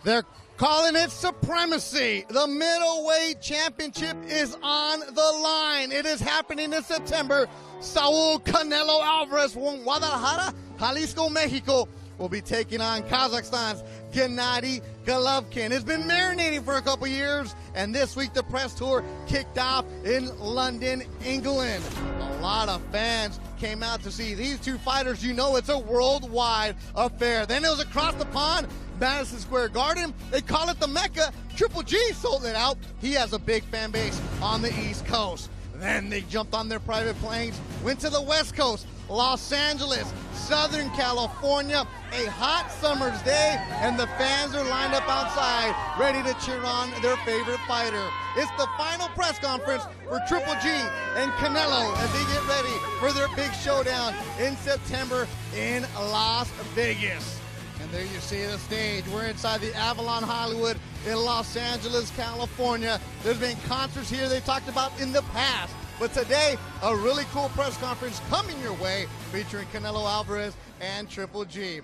They're calling it supremacy. The middleweight championship is on the line. It is happening in September. Saul Canelo Alvarez from Guadalajara, Jalisco, Mexico, will be taking on Kazakhstan's Gennady Golovkin. It's been marinating for a couple years, and this week the press tour kicked off in London, England. A lot of fans came out to see these two fighters. You know it's a worldwide affair. Then it was across the pond, Madison Square Garden. They call it the Mecca. Triple G sold it out. He has a big fan base on the East Coast. Then they jumped on their private planes, went to the West Coast, Los Angeles, Southern California, a hot summer's day, and the fans are lined up outside ready to cheer on their favorite fighter. It's the final press conference for Triple G and Canelo as they get ready for their big showdown in September in Las Vegas. And there you see the stage. We're inside the Avalon Hollywood in Los Angeles, California. There's been concerts here they talked about in the past. But today, a really cool press conference coming your way featuring Canelo Alvarez and Triple G.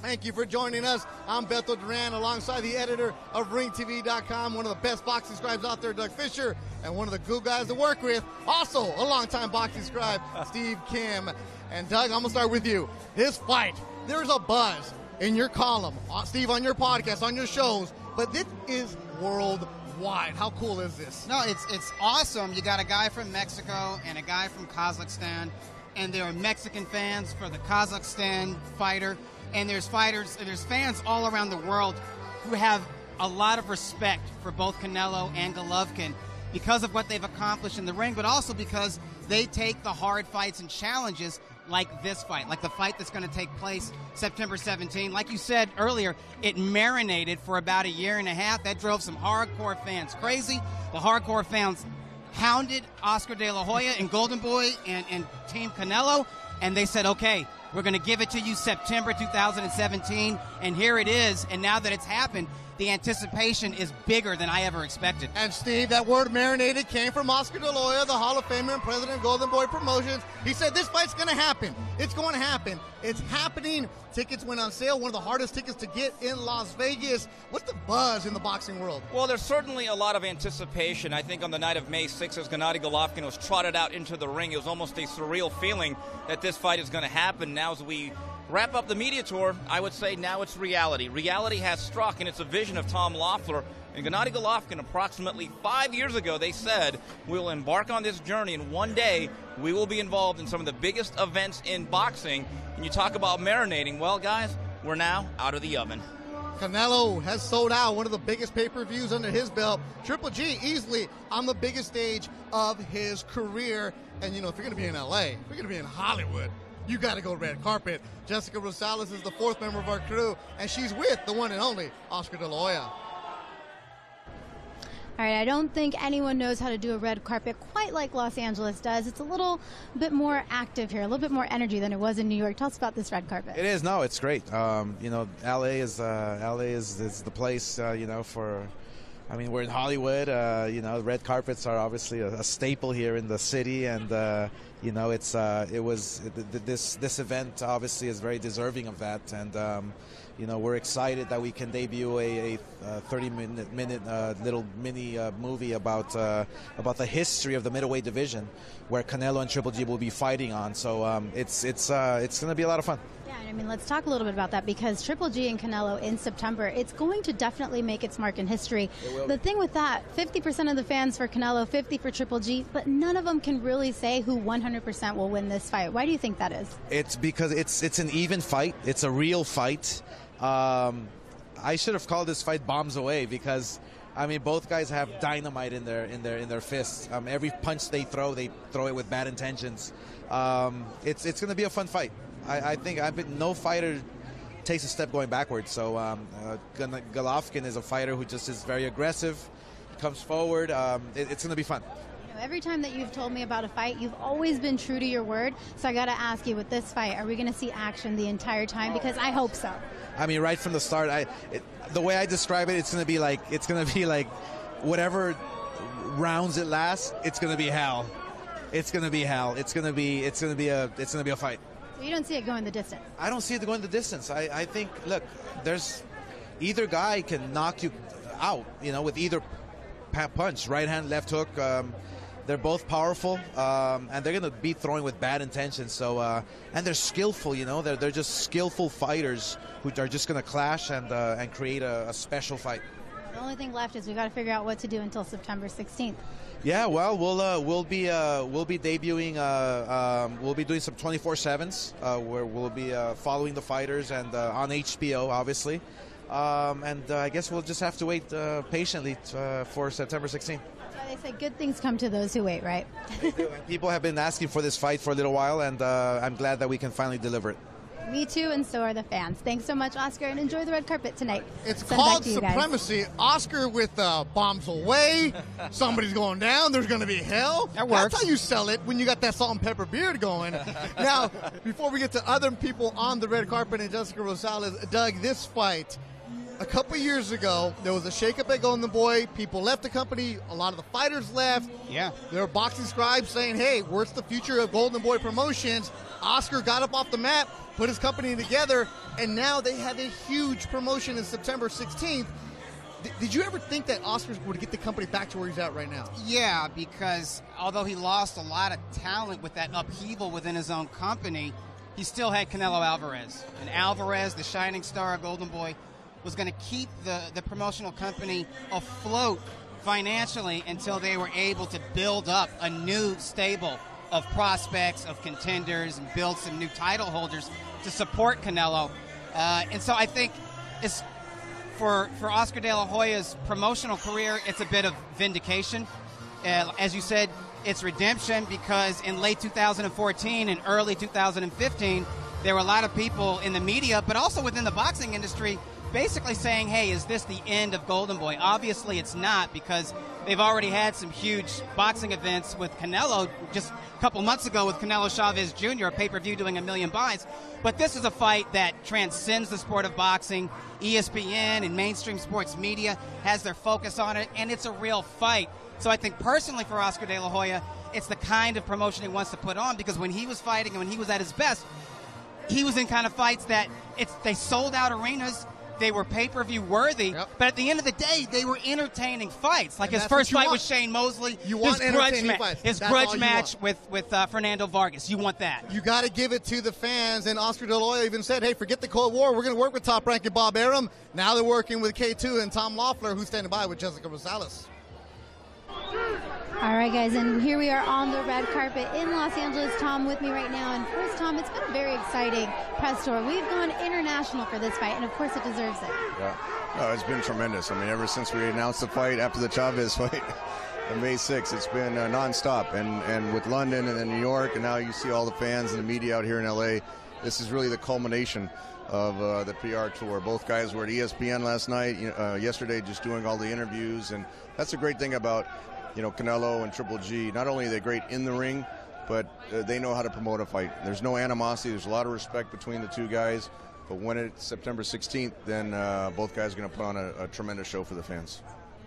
Thank you for joining us. I'm Beto Duran alongside the editor of RingTV.com, one of the best boxing scribes out there, Doug Fisher, and one of the cool guys to work with, also a longtime boxing scribe, Steve Kim. And Doug, I'm going to start with you. This fight, there's a buzz in your column, Steve, on your podcast, on your shows, but this is worldwide. How cool is this? No, it's awesome. You got a guy from Mexico and a guy from Kazakhstan, and there are Mexican fans for the Kazakhstan fighter, and there's fans all around the world who have a lot of respect for both Canelo and Golovkin because of what they've accomplished in the ring, but also because they take the hard fights and challenges like this fight, like the fight that's going to take place September 17. Like you said earlier, it marinated for about a year and a half. That drove some hardcore fans crazy. The hardcore fans hounded Oscar De La Hoya and Golden Boy and Team Canelo, and they said, okay, we're going to give it to you September 2017, and here it is. And now that it's happened, the anticipation is bigger than I ever expected. And Steve, that word marinated came from Oscar De La Hoya, the Hall of Famer and president of Golden Boy Promotions. He said this fight's going to happen. It's going to happen. It's happening. Tickets went on sale, one of the hardest tickets to get in Las Vegas. What's the buzz in the boxing world? Well, there's certainly a lot of anticipation. I think on the night of May 6th, as Gennady Golovkin was trotted out into the ring, it was almost a surreal feeling that this fight is going to happen. Now as we wrap up the media tour, I would say now it's reality. Reality has struck, and it's a vision of Tom Loeffler. And Gennady Golovkin, approximately 5 years ago, they said, we'll embark on this journey, and one day we will be involved in some of the biggest events in boxing. And you talk about marinating. Well, guys, we're now out of the oven. Canelo has sold out, one of the biggest pay-per-views under his belt. Triple G easily on the biggest stage of his career. And, you know, if you're going to be in L.A., if you're going to be in Hollywood, you got to go red carpet. Jessica Rosales is the fourth member of our crew, and she's with the one and only Oscar De La Hoya. All right, I don't think anyone knows how to do a red carpet quite like Los Angeles does. It's a little bit more active here, a little bit more energy than it was in New York. Tell us about this red carpet. It is. No, it's great. You know, LA is the place, you know, for, I mean, we're in Hollywood. You know, red carpets are obviously a staple here in the city, and you know, this event obviously is very deserving of that, and you know, we're excited that we can debut a 30-minute little mini movie about the history of the middleweight division, where Canelo and Triple G will be fighting on. So it's going to be a lot of fun. Yeah, I mean, let's talk a little bit about that, because Triple G and Canelo in September, it's going to definitely make its mark in history. The thing with that, 50% of the fans for Canelo, 50% for Triple G, but none of them can really say who 100% will win this fight. Why do you think that is? It's because it's an even fight. It's a real fight. I should have called this fight bombs away, because I mean, both guys have dynamite in their fists. Every punch they throw it with bad intentions. It's going to be a fun fight. I think no fighter takes a step going backwards. So Golovkin is a fighter who just is very aggressive, comes forward. It's going to be fun. Every time that you've told me about a fight, you've always been true to your word. So I got to ask you, with this fight, are we going to see action the entire time? Because I hope so. I mean, right from the start, the way I describe it, it's going to be like whatever rounds it lasts, it's going to be hell. It's going to be hell. It's going to be a fight. So you don't see it going the distance? I don't see it going the distance. I think, look, there's either guy can knock you out, with either punch, right hand, left hook. They're both powerful, and they're going to be throwing with bad intentions. So, and they're skillful, They're just skillful fighters who are just going to clash and create a special fight. The only thing left is we got to figure out what to do until September 16th. Yeah, well, we'll be debuting. We'll be doing some 24/7s where we'll be following the fighters and on HBO, obviously. And I guess we'll just have to wait patiently for September 16th. They say good things come to those who wait, right? They do. And people have been asking for this fight for a little while, and I'm glad that we can finally deliver it. Me too, and so are the fans. Thanks so much, Oscar, and enjoy the red carpet tonight. It's called Supremacy. Oscar with bombs away. Somebody's going down. There's going to be hell. That works. That's how you sell it when you got that salt and pepper beard going. Now, before we get to other people on the red carpet and Jessica Rosales, Doug, this fight, a couple years ago, there was a shakeup at Golden Boy. People left the company. A lot of the fighters left. Yeah. There were boxing scribes saying, hey, where's the future of Golden Boy Promotions? Oscar got up off the mat, put his company together, and now they have a huge promotion in September 16th. Did you ever think that Oscar would get the company back to where he's at right now? Yeah, because although he lost a lot of talent with that upheaval within his own company, he still had Canelo Alvarez. And Alvarez, the shining star of Golden Boy, was going to keep the promotional company afloat financially until they were able to build up a new stable of prospects, of contenders, and build some new title holders to support Canelo. And so I think it's for Oscar De La Hoya's promotional career, it's a bit of vindication. As you said, it's redemption because in late 2014 and early 2015, there were a lot of people in the media, but also within the boxing industry, basically saying, hey, is this the end of Golden Boy? Obviously it's not, because they've already had some huge boxing events with Canelo just a couple months ago with Canelo Chavez Jr., a pay-per-view doing 1 million buys. But this is a fight that transcends the sport of boxing. ESPN and mainstream sports media has their focus on it, and it's a real fight. So I think personally for Oscar De La Hoya, it's the kind of promotion he wants to put on, because when he was fighting and when he was at his best, he was in kind of fights that they sold out arenas. They were pay-per-view worthy, but at the end of the day, they were entertaining fights. Like his first fight with Shane Mosley, his grudge match with Fernando Vargas. You want that. You got to give it to the fans. And Oscar De La Hoya even said, hey, forget the Cold War. We're going to work with top-ranking Bob Arum. Now they're working with K2 and Tom Loeffler, who's standing by with Jessica Rosales. All right, guys, and here we are on the red carpet in Los Angeles. Tom with me right now. And first, Tom, it's been a very exciting press tour. We've gone international for this fight, and of course it deserves it. Yeah, no, it's been tremendous. I mean, ever since we announced the fight after the Chavez fight on May 6th, it's been nonstop. And with London and then New York, and now you see all the fans and the media out here in LA, this is really the culmination of the PR tour. Both guys were at ESPN last night, yesterday, just doing all the interviews. And that's a great thing about Canelo and Triple G. Not only are they great in the ring, but they know how to promote a fight. There's no animosity. There's a lot of respect between the two guys. But when it's September 16th, then both guys are going to put on a tremendous show for the fans.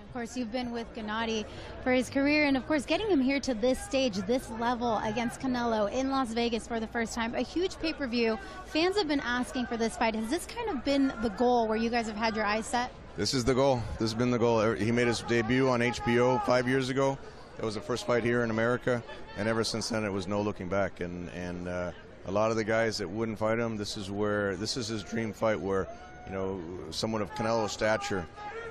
Of course, you've been with Gennady for his career, and of course, getting him here to this stage, this level against Canelo in Las Vegas for the first time, a huge pay-per-view. Fans have been asking for this fight. Has this kind of been the goal where you guys have had your eyes set? This is the goal. This has been the goal. He made his debut on HBO 5 years ago. That was the first fight here in America, and ever since then it was no looking back. And a lot of the guys that wouldn't fight him, this is his dream fight, where someone of Canelo's stature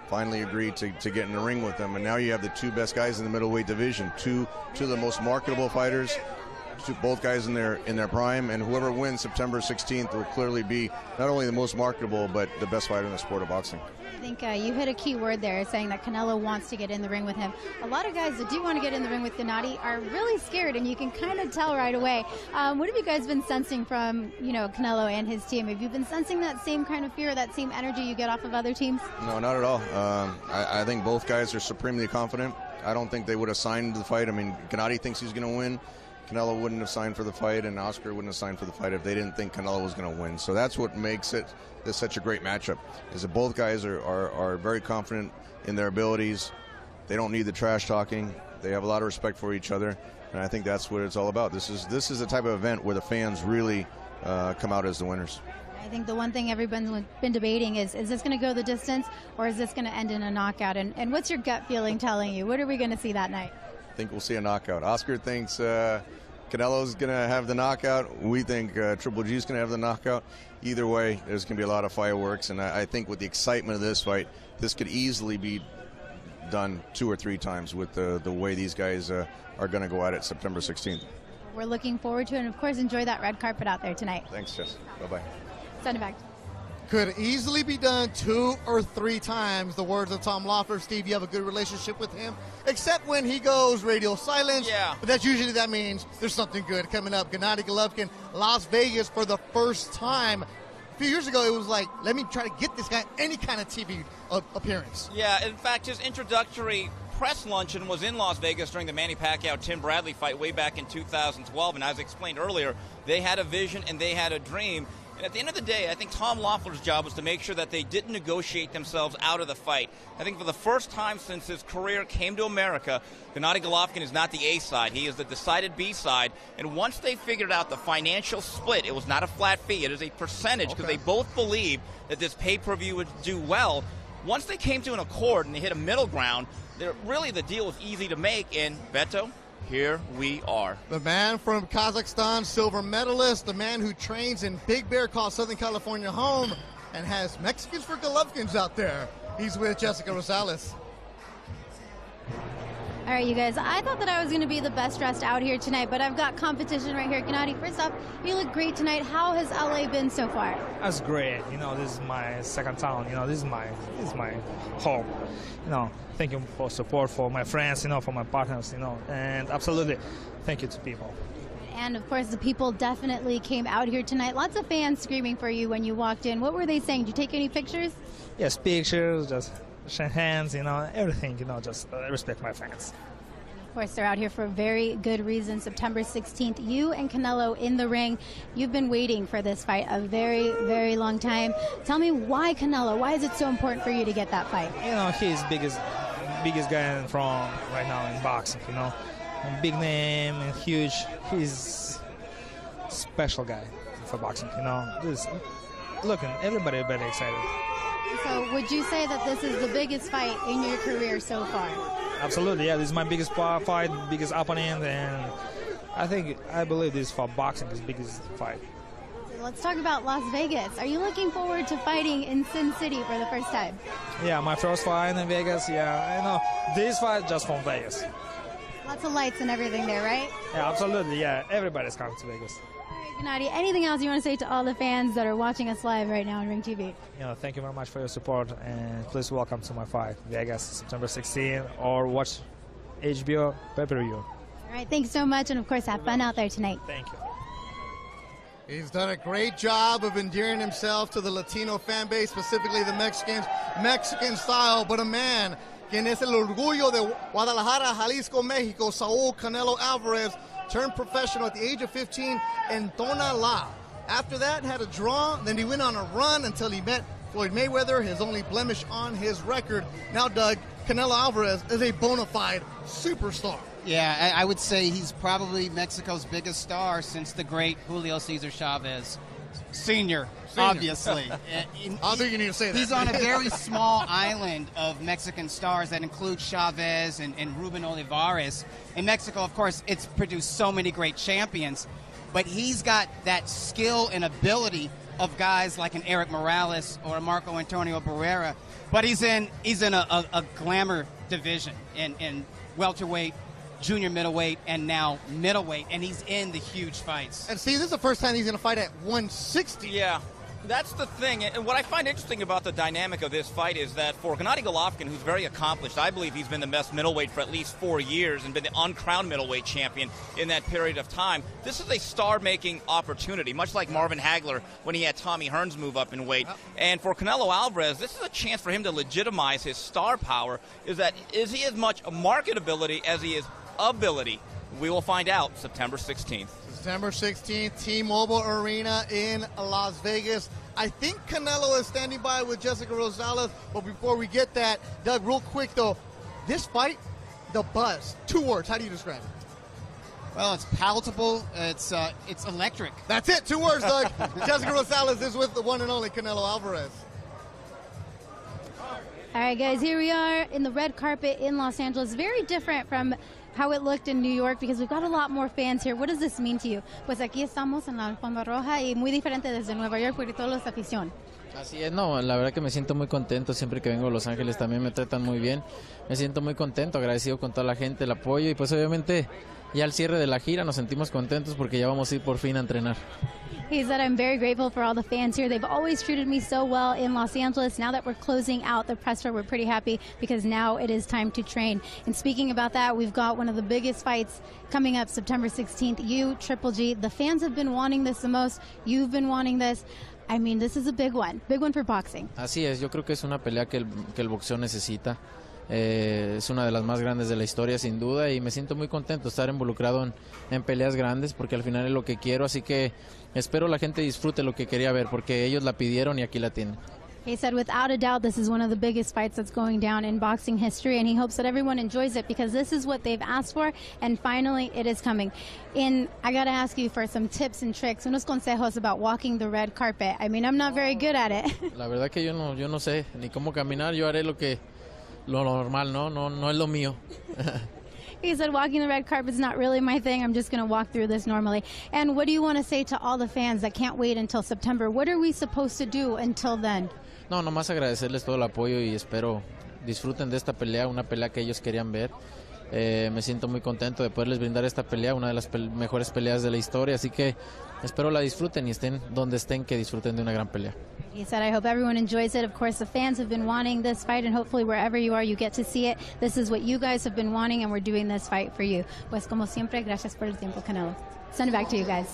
finally agreed to get in the ring with him. And now you have the two best guys in the middleweight division, two of the most marketable fighters, both guys in their prime, and whoever wins September 16th will clearly be not only the most marketable, but the best fighter in the sport of boxing. I think you hit a key word there, saying that Canelo wants to get in the ring with him. A lot of guys that do want to get in the ring with Gennady are really scared, and you can kind of tell right away. What have you guys been sensing from Canelo and his team? Have you been sensing that same kind of fear, that same energy you get off of other teams? No, not at all. I think both guys are supremely confident. I don't think they would have signed the fight. I mean, Gennady thinks he's going to win. Canelo wouldn't have signed for the fight, and Oscar wouldn't have signed for the fight if they didn't think Canelo was going to win. So that's what makes it such a great matchup, is that both guys are very confident in their abilities. They don't need the trash talking. They have a lot of respect for each other, and I think that's what it's all about. This is the type of event where the fans really come out as the winners. I think the one thing everyone's been debating is this going to go the distance or is this going to end in a knockout? And what's your gut feeling telling you? What are we going to see that night? I think we'll see a knockout. Oscar thinks Canelo's going to have the knockout. We think Triple G's going to have the knockout. Either way, there's going to be a lot of fireworks, and I think with the excitement of this fight, this could easily be done 2 or 3 times with the way these guys are going to go at it September 16th. We're looking forward to it, and of course, enjoy that red carpet out there tonight. Thanks, Jess. Bye-bye. Send it back. Could easily be done 2 or 3 times. The words of Tom Loeffler. Steve, you have a good relationship with him, except when he goes radio silence. Yeah. But that's usually, that means there's something good coming up. Gennady Golovkin, Las Vegas for the first time. A few years ago, it was like, let me try to get this guy any kind of TV appearance. Yeah, in fact, his introductory press luncheon was in Las Vegas during the Manny Pacquiao-Tim Bradley fight way back in 2012. And as explained earlier, they had a vision and they had a dream. And at the end of the day, I think Tom Loeffler's job was to make sure that they didn't negotiate themselves out of the fight. I think for the first time since his career came to America, Gennady Golovkin is not the A side. He is the decided B side. And once they figured out the financial split, it was not a flat fee. It is a percentage because they both believe that this pay-per-view would do well. Once they came to an accord and they hit a middle ground, really the deal was easy to make. And Beto, here we are. The man from Kazakhstan, silver medalist, the man who trains in Big Bear, calls Southern California home, and has Mexicans for Golovkins out there. He's with Jessica Rosales. All right, you guys, I thought that I was going to be the best dressed out here tonight, but I've got competition right here. Gennady, first off, you look great tonight. How has LA been so far? That's great. You know, this is my second town. You know, this is my home. You know, thank you for support for my friends, you know, for my partners, you know, and absolutely thank you to people. And of course, the people definitely came out here tonight. Lots of fans screaming for you when you walked in. What were they saying? Did you take any pictures? Yes, pictures, just shake hands, you know, everything, you know, just respect my fans. Of course, they're out here for a very good reason. September 16th, you and Canelo in the ring. You've been waiting for this fight a very, very long time. Tell me, why Canelo? Why is it so important for you to get that fight? You know, he's biggest guy from right now in boxing, you know. And big name and huge. He's special guy for boxing, you know. Looking, everybody very excited. So would you say that this is the biggest fight in your career so far? Absolutely, yeah. This is my biggest fight, biggest opponent, and I believe this for boxing is biggest fight. Let's talk about Las Vegas. Are you looking forward to fighting in Sin City for the first time? Yeah, my first fight in Vegas, yeah. I know. This fight just from Vegas. Lots of lights and everything there, right? Yeah, absolutely, yeah. Everybody's coming to Vegas. All right, Gennady, anything else you want to say to all the fans that are watching us live right now on Ring TV? You know, thank you very much for your support, and please welcome to my fight, Vegas, September 16th, or watch HBO pay-per-view. All right, thanks so much, and of course, have fun out there tonight. Thank you. He's done a great job of endearing himself to the Latino fan base, specifically the Mexicans, Mexican style, but a man quien es el orgullo de Guadalajara, Jalisco, Mexico, Saul Canelo Alvarez, turned professional at the age of 15 in Tonalá. After that, had a draw, then he went on a run until he met Floyd Mayweather, his only blemish on his record. Now, Doug, Canelo Alvarez is a bona fide superstar. Yeah, I would say he's probably Mexico's biggest star since the great Julio Cesar Chavez Sr., obviously. I think you need to say that. He's on a very small island of Mexican stars that include Chavez and Ruben Olivares. In Mexico, of course, it's produced so many great champions, but he's got that skill and ability of guys like an Eric Morales or a Marco Antonio Barrera, but he's in a glamour division in welterweight, junior middleweight, and now middleweight, and he's in the huge fights. And see, this is the first time he's going to fight at 160. Yeah, that's the thing. And what I find interesting about the dynamic of this fight is that for Gennady Golovkin, who's very accomplished, I believe he's been the best middleweight for at least 4 years and been the uncrowned middleweight champion in that period of time. This is a star-making opportunity, much like Marvin Hagler when he had Tommy Hearns move up in weight. And for Canelo Alvarez, this is a chance for him to legitimize his star power. Is he as much marketability as he is ability? We will find out September 16th. September 16th, T-Mobile Arena in Las Vegas. I think Canelo is standing by with Jessica Rosales, but before we get that, Doug, real quick though, this fight, the buzz, 2 words, how do you describe it? Well, it's palatable. It's electric. That's it. 2 words, Doug. Jessica Rosales is with the one and only Canelo Alvarez. All right, guys, here we are in the red carpet in Los Angeles. Very different from how it looked in New York because we've got a lot more fans here. What does this mean to you? Pues aquí estamos en la alfombra roja y muy diferente desde Nueva York por toda esta afición. Así es, no, la verdad que me siento muy contento, siempre que vengo a Los Ángeles también me tratan muy bien, me siento muy contento, agradecido con toda la gente, el apoyo y pues obviamente ya al cierre de la gira nos sentimos contentos porque ya vamos a ir por fin a entrenar. He said, I'm very grateful for all the fans here. They've always treated me so well in Los Angeles. Now that we're closing out the press tour, we're pretty happy because now it is time to train. And speaking about that, we've got one of the biggest fights coming up September 16th. You, Triple G, the fans have been wanting this the most. You've been wanting this. I mean, this is a big one for boxing. Así es, yo creo que es una pelea que el boxeo necesita. Es una de las más grandes de la historia sin duda y me siento muy contento estar involucrado en peleas grandes porque al final es lo que quiero, así que espero la gente disfrute lo que quería ver porque ellos la pidieron y aquí la tienen. He said, without a doubt, this is one of the biggest fights that's going down in boxing history, and he hopes that everyone enjoys it because this is what they've asked for, and finally it is coming. And I got to ask you for some tips and tricks, unos consejos about walking the red carpet. I mean, I'm not very good at it. La verdad que yo no sé ni cómo caminar, yo haré lo normal, no es lo mío. He said walking the red carpet is not really my thing. I'm just going to walk through this normally. And what do you want to say to all the fans that can't wait until September? What are we supposed to do until then? No, nomás agradecerles todo el apoyo y espero disfruten de esta pelea, una pelea que ellos querían ver. Me siento muy contento de poderles brindar esta pelea, una de las mejores peleas de la historia, así que espero la disfruten y estén donde estén, que disfruten de una gran pelea. He said, I hope everyone enjoys it. Of course, the fans have been wanting this fight, and hopefully wherever you are, you get to see it. This is what you guys have been wanting, and we're doing this fight for you. Pues como siempre, gracias por el tiempo, Canelo. Send it back to you guys.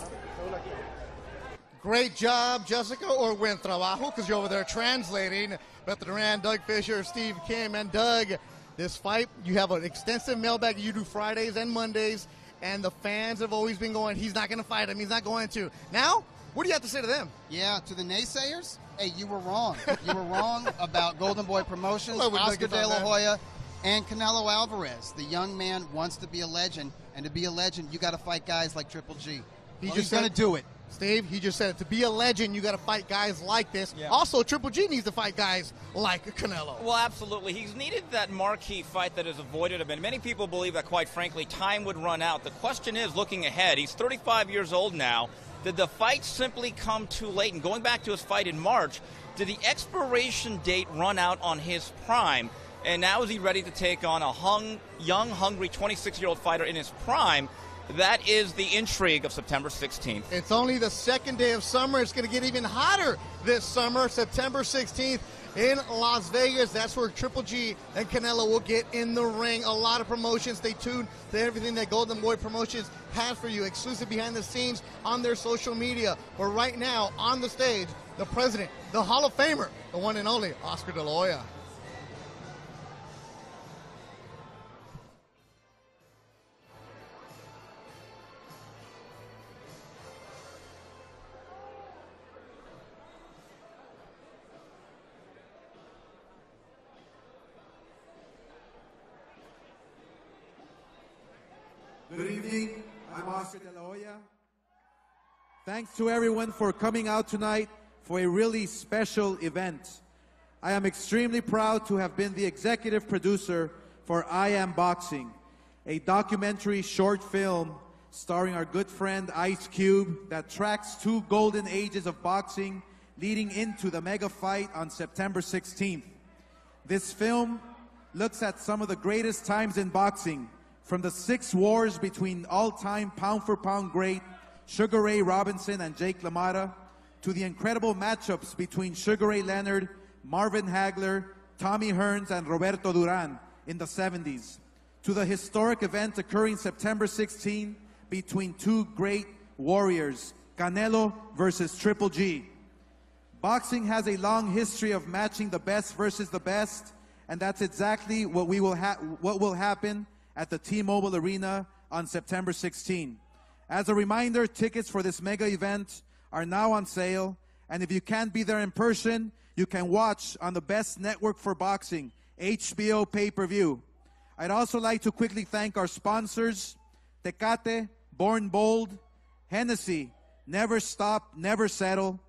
Great job, Jessica, or buen trabajo, because you're over there translating. Beth Duran, Doug Fisher, Steve Kim, and Doug. This fight, you have an extensive mailbag. You do Fridays and Mondays, and the fans have always been going, he's not going to fight him, he's not going to. Now, what do you have to say to them? Yeah, to the naysayers, hey, you were wrong. You were wrong about Golden Boy Promotions, Oscar De La Hoya, and Canelo Alvarez. The young man wants to be a legend, and to be a legend, you got to fight guys like Triple G. He's going to do it. Steve, he just said it. To be a legend, you got to fight guys like this. Yeah. Also, Triple G needs to fight guys like Canelo. Well, absolutely. He's needed that marquee fight that has avoided him. And many people believe that, quite frankly, time would run out. The question is, looking ahead, he's 35 years old now. Did the fight simply come too late? And going back to his fight in March, did the expiration date run out on his prime? And now is he ready to take on a young, hungry 26-year-old fighter in his prime? That is the intrigue of September 16th. It's only the second day of summer. It's going to get even hotter this summer, September 16th in Las Vegas. That's where Triple G and Canelo will get in the ring. A lot of promotions. Stay tuned to everything that Golden Boy Promotions has for you, exclusive behind the scenes on their social media. But right now, on the stage, the president, the Hall of Famer, the one and only Oscar De La Hoya. Good evening. I'm Oscar De La Hoya. Thanks to everyone for coming out tonight for a really special event. I am extremely proud to have been the executive producer for I Am Boxing, a documentary short film starring our good friend Ice Cube that tracks two golden ages of boxing leading into the mega fight on September 16th. This film looks at some of the greatest times in boxing, from the 6 wars between all-time pound-for-pound great Sugar Ray Robinson and Jake LaMotta, to the incredible matchups between Sugar Ray Leonard, Marvin Hagler, Tommy Hearns, and Roberto Duran in the 70s, to the historic event occurring September 16 between two great warriors, Canelo versus Triple G. Boxing has a long history of matching the best versus the best, and that's exactly what will happen at the T-Mobile Arena on September 16. As a reminder, tickets for this mega event are now on sale, and if you can't be there in person, you can watch on the best network for boxing, HBO pay-per-view. I'd also like to quickly thank our sponsors, Tecate, Born Bold, Hennessy, Never Stop, Never Settle,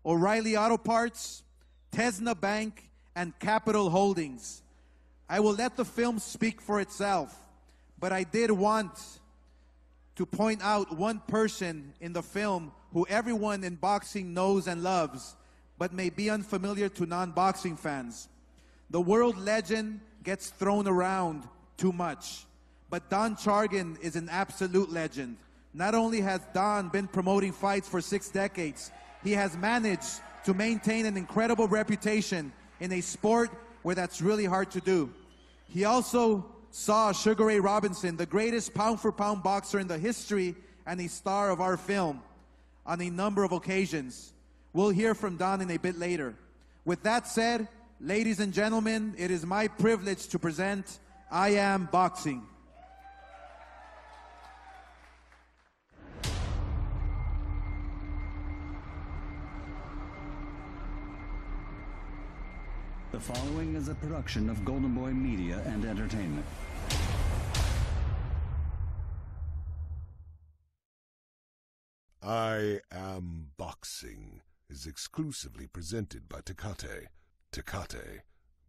O'Reilly Auto Parts, Tesna Bank, and Capital Holdings. I will let the film speak for itself, but I did want to point out one person in the film who everyone in boxing knows and loves, but may be unfamiliar to non-boxing fans. The world legend gets thrown around too much, but Don Chargan is an absolute legend. Not only has Don been promoting fights for 6 decades, he has managed to maintain an incredible reputation in a sport where that's really hard to do. He also saw Sugar Ray Robinson, the greatest pound-for-pound boxer in the history and a star of our film, on a number of occasions. We'll hear from Don in a bit later. With that said, ladies and gentlemen, it is my privilege to present I Am Boxing. The following is a production of Golden Boy Media and Entertainment. I Am Boxing is exclusively presented by Tecate. Tecate,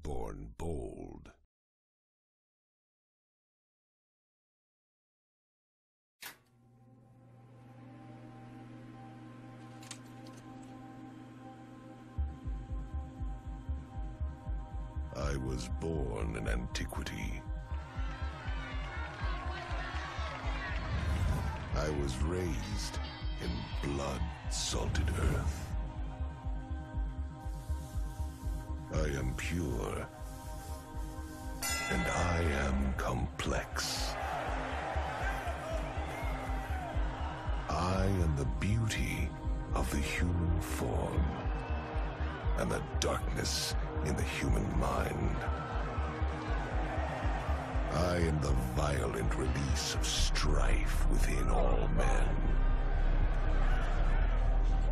born bold. I was born in antiquity. I was raised in blood-salted earth. I am pure, and I am complex. I am the beauty of the human form, and the darkness in the human mind. I am the violent release of strife within all men.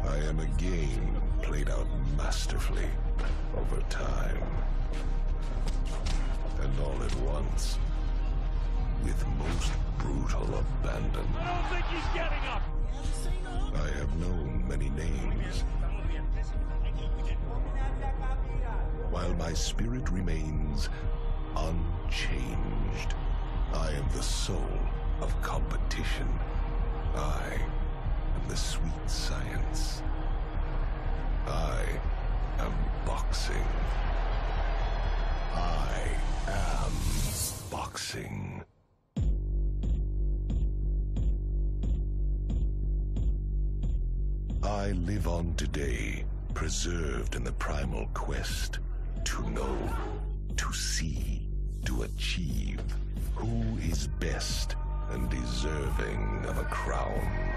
I am a game played out masterfully over time, and all at once, with most brutal abandon. I don't think he's getting up. I have known many names, while my spirit remains unchanged. I am the soul of competition. I am the sweet science. I am boxing. I am boxing. I live on today, preserved in the primal quest to know, to see, to achieve who is best and deserving of a crown.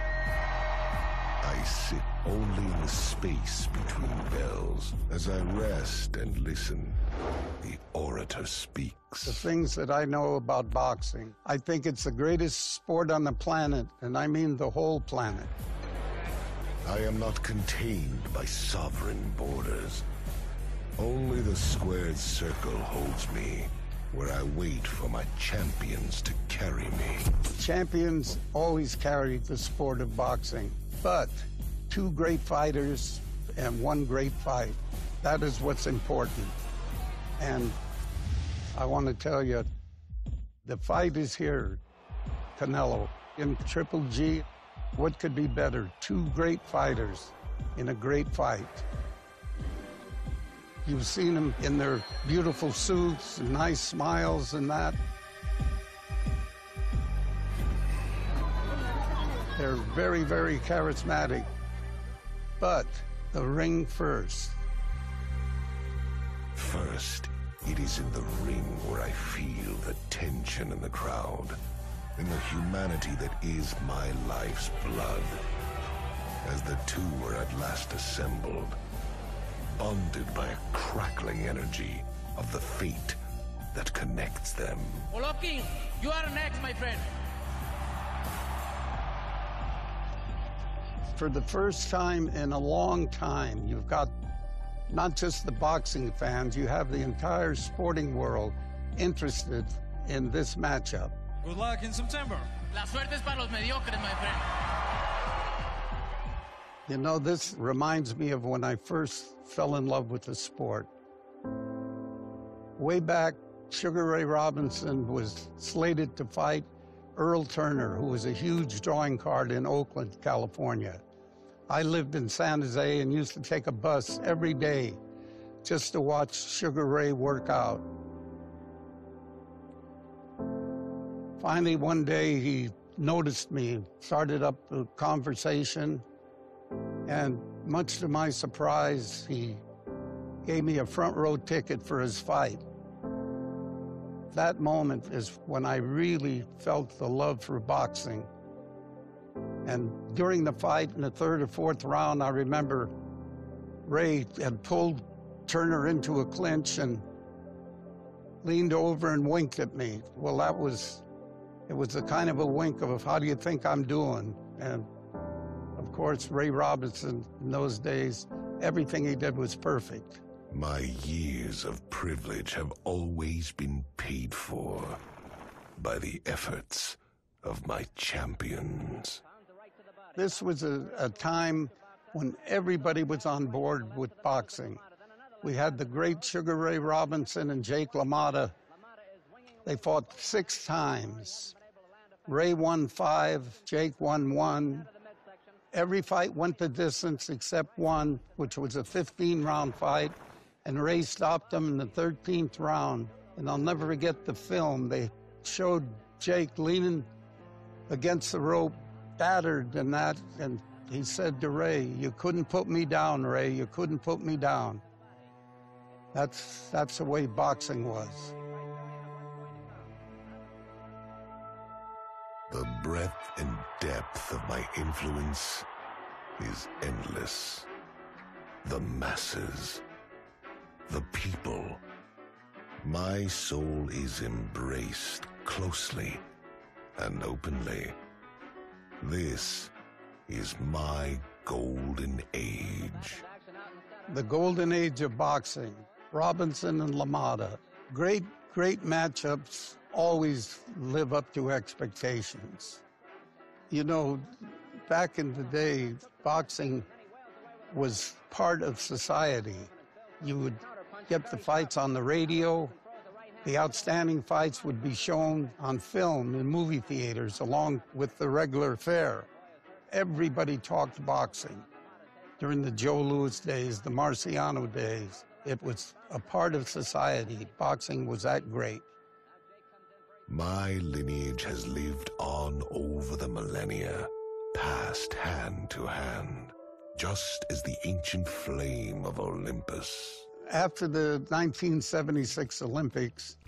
I sit only in the space between bells. As I rest and listen, the orator speaks. The things that I know about boxing, I think it's the greatest sport on the planet, and I mean the whole planet. I am not contained by sovereign borders. Only the squared circle holds me, where I wait for my champions to carry me. Champions always carry the sport of boxing, but 2 great fighters and 1 great fight. That is what's important. And I want to tell you, the fight is here. Canelo in Triple G. What could be better? 2 great fighters in a great fight. You've seen them in their beautiful suits and nice smiles and that. They're very, very charismatic. But the ring first. First, it is in the ring where I feel the tension in the crowd, in the humanity that is my life's blood. As the 2 are at last assembled, bonded by a crackling energy of the fate that connects them. Golovkin, you are next, my friend. For the first time in a long time, you've got not just the boxing fans, you have the entire sporting world interested in this matchup. Good luck in September. La suerte es para los mediocres, my friend. You know, this reminds me of when I first fell in love with the sport. Way back, Sugar Ray Robinson was slated to fight Earl Turner, who was a huge drawing card in Oakland, California. I lived in San Jose and used to take a bus every day just to watch Sugar Ray work out. Finally, one day, he noticed me, started up a conversation, and much to my surprise, he gave me a front row ticket for his fight. That moment is when I really felt the love for boxing. And during the fight, in the third or fourth round, I remember Ray had pulled Turner into a clinch and leaned over and winked at me. Well, it was a kind of a wink of, how do you think I'm doing? And of course, Ray Robinson, in those days, everything he did was perfect. My years of privilege have always been paid for by the efforts of my champions. This was a time when everybody was on board with boxing. We had the great Sugar Ray Robinson and Jake LaMotta. They fought 6 times. Ray won 5, Jake won 1. Every fight went the distance except one, which was a 15-round fight, and Ray stopped him in the 13th round. And I'll never forget the film. They showed Jake leaning against the rope, battered and that, and he said to Ray, "You couldn't put me down, Ray. You couldn't put me down." That's the way boxing was. The breadth and depth of my influence is endless. The masses, the people. My soul is embraced closely and openly. This is my golden age. The golden age of boxing. Robinson and LaMotta. Great matchups always live up to expectations. You know, back in the day, boxing was part of society. You would get the fights on the radio. The outstanding fights would be shown on film in movie theaters along with the regular fare. Everybody talked boxing. During the Joe Louis days, the Marciano days, it was a part of society. Boxing was that great. My lineage has lived on over the millennia, passed hand to hand, just as the ancient flame of Olympus. After the 1976 Olympics,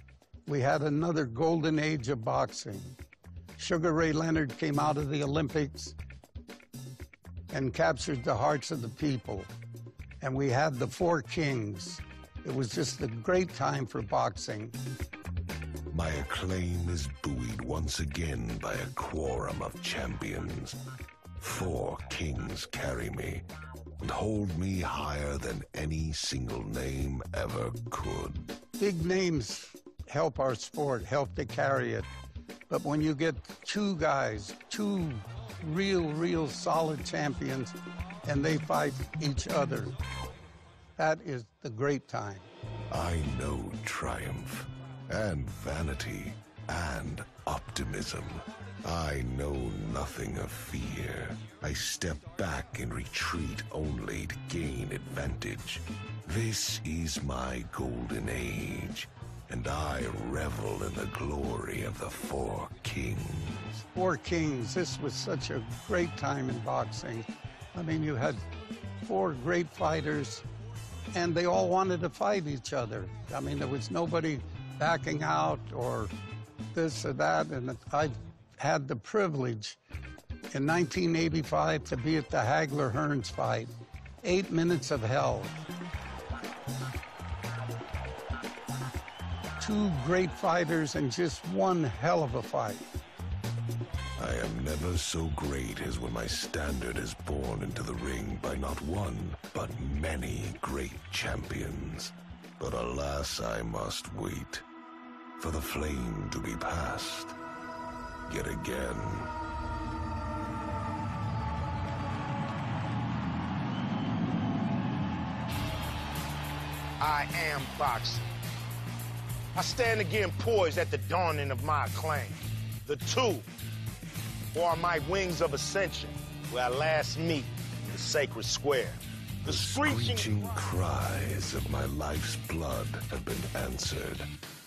we had another golden age of boxing. Sugar Ray Leonard came out of the Olympics and captured the hearts of the people. And we had the 4 kings. It was just a great time for boxing. My acclaim is buoyed once again by a quorum of champions. 4 kings carry me and hold me higher than any single name ever could. Big names help our sport, help to carry it. But when you get 2 guys, 2 real solid champions, and they fight each other, that is the great time. I know triumph and vanity and optimism. I know nothing of fear. I step back and retreat only to gain advantage. This is my golden age, and I revel in the glory of the 4 kings. 4 kings, this was such a great time in boxing. I mean, you had 4 great fighters, and they all wanted to fight each other. I mean, there was nobody backing out or this or that, and I had the privilege in 1985 to be at the Hagler-Hearns fight. 8 minutes of hell. 2 great fighters and just one hell of a fight. I am never so great as when my standard is borne into the ring by not one, but many great champions. But alas, I must wait for the flame to be passed yet again. I am boxing. I stand again poised at the dawning of my acclaim. The two are my wings of ascension, where I last meet in the sacred square. The screeching cries of my life's blood have been answered,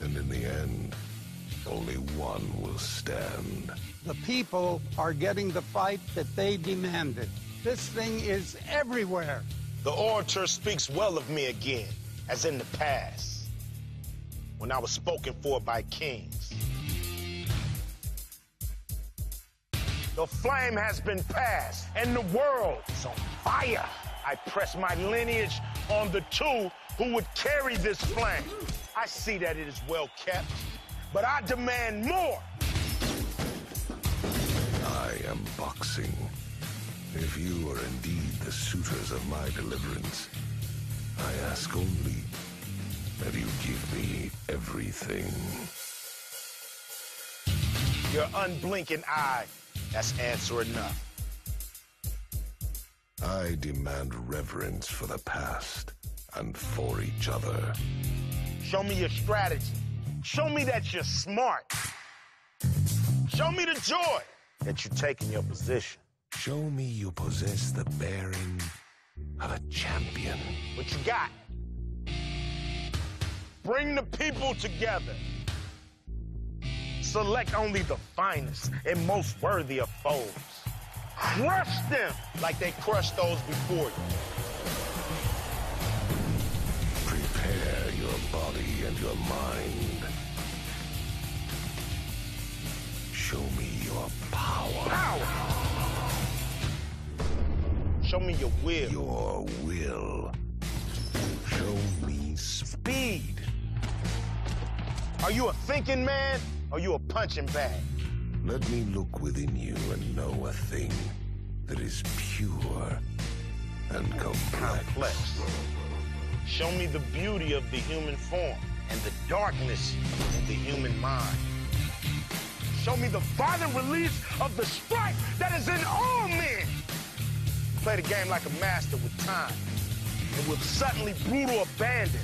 and in the end, only one will stand. The people are getting the fight that they demanded. This thing is everywhere. The orator speaks well of me again, as in the past, when I was spoken for by kings. The flame has been passed, and the world is on fire. I press my lineage on the two who would carry this flame. I see that it is well kept, but I demand more. I am boxing. If you are indeed the suitors of my deliverance, I ask only that you give me everything. Your unblinking eye, that's answer enough. I demand reverence for the past and for each other. Show me your strategy. Show me that you're smart. Show me the joy that you take in your position. Show me you possess the bearing of a champion. What you got? Bring the people together. Select only the finest and most worthy of foes. Crush them like they crushed those before you. Prepare your body and your mind. Show me your power. Power! Show me your will. Your will. Show me speed. Are you a thinking man, or are you a punching bag? Let me look within you and know a thing that is pure and complex. Show me the beauty of the human form and the darkness in the human mind. Show me the violent release of the strife that is in all men. Play the game like a master with time and with suddenly brutal abandon.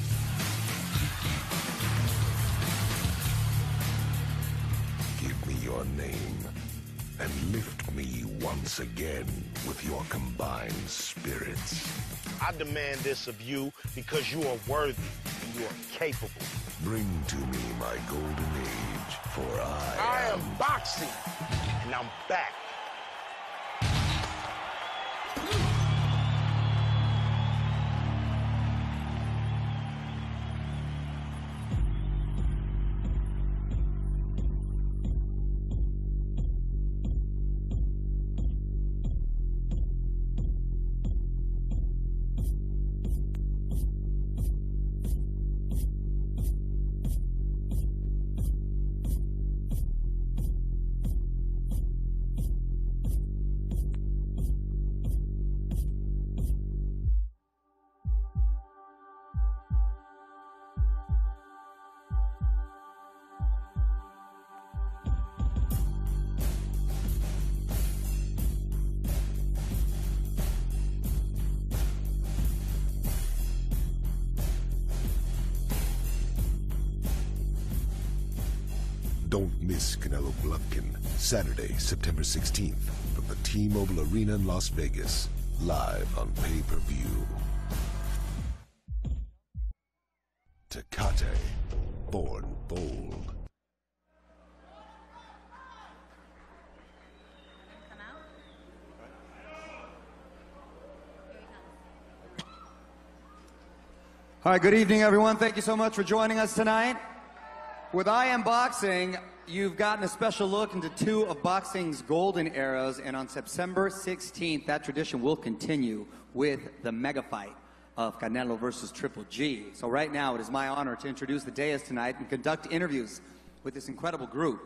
Give me your name and lift me once again with your combined spirits. I demand this of you because you are worthy and you are capable. Bring to me my golden age, for I am boxing, and I'm back. Don't miss Canelo Golovkin, Saturday, September 16th, from the T-Mobile Arena in Las Vegas, live on pay-per-view. Tecate, born bold. All right, good evening, everyone. Thank you so much for joining us tonight. With I Am Boxing, you've gotten a special look into two of boxing's golden eras, and on September 16th, that tradition will continue with the mega fight of Canelo versus Triple G. So right now, it is my honor to introduce the dais tonight and conduct interviews with this incredible group.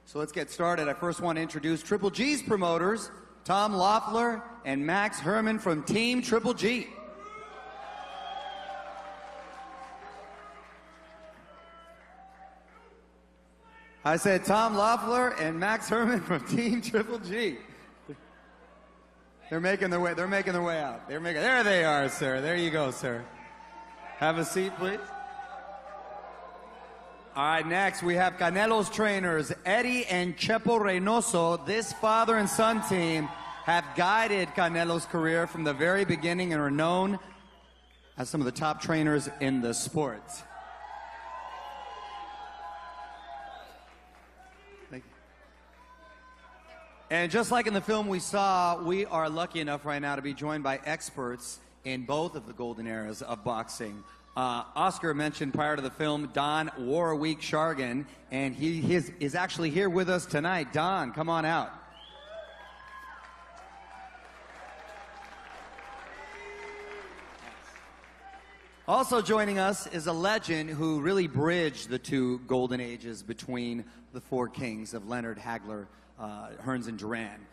So let's get started. I first want to introduce Triple G's promoters, Tom Loeffler and Max Herman from Team Triple G. I said Tom Loeffler and Max Herman from Team Triple G. They're making their way out. There they are, sir. There you go, sir. Have a seat, please. All right, next we have Canelo's trainers, Eddie and Chepo Reynoso. This father and son team have guided Canelo's career from the very beginning and are known as some of the top trainers in the sport. And just like in the film we saw, we are lucky enough right now to be joined by experts in both of the golden eras of boxing. Oscar mentioned prior to the film Don Warwick Shargan, and he is actually here with us tonight. Don, come on out. Also joining us is a legend who really bridged the two golden ages between the four kings of Leonard, Hagler, Hearns, and Duran.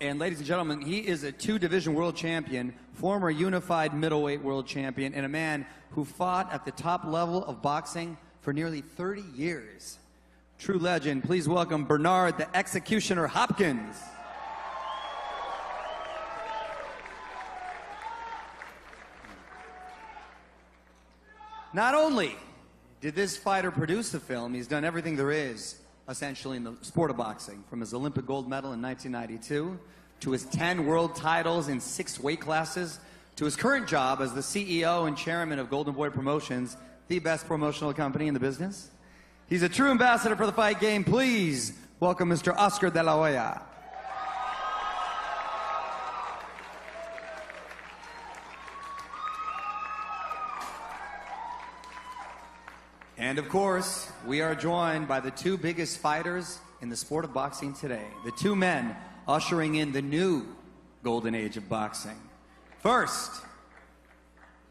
And ladies and gentlemen, he is a two-division world champion, former unified middleweight world champion, and a man who fought at the top level of boxing for nearly 30 years. True legend. Please welcome Bernard the Executioner Hopkins. Not only did this fighter produce the film, he's done everything there is essentially in the sport of boxing, from his Olympic gold medal in 1992 to his 10 world titles in 6 weight classes to his current job as the CEO and chairman of Golden Boy Promotions, the best promotional company in the business. He's a true ambassador for the fight game. Please welcome Mr. Oscar de la Hoya. And of course, we are joined by the two biggest fighters in the sport of boxing today. The two men ushering in the new golden age of boxing. First,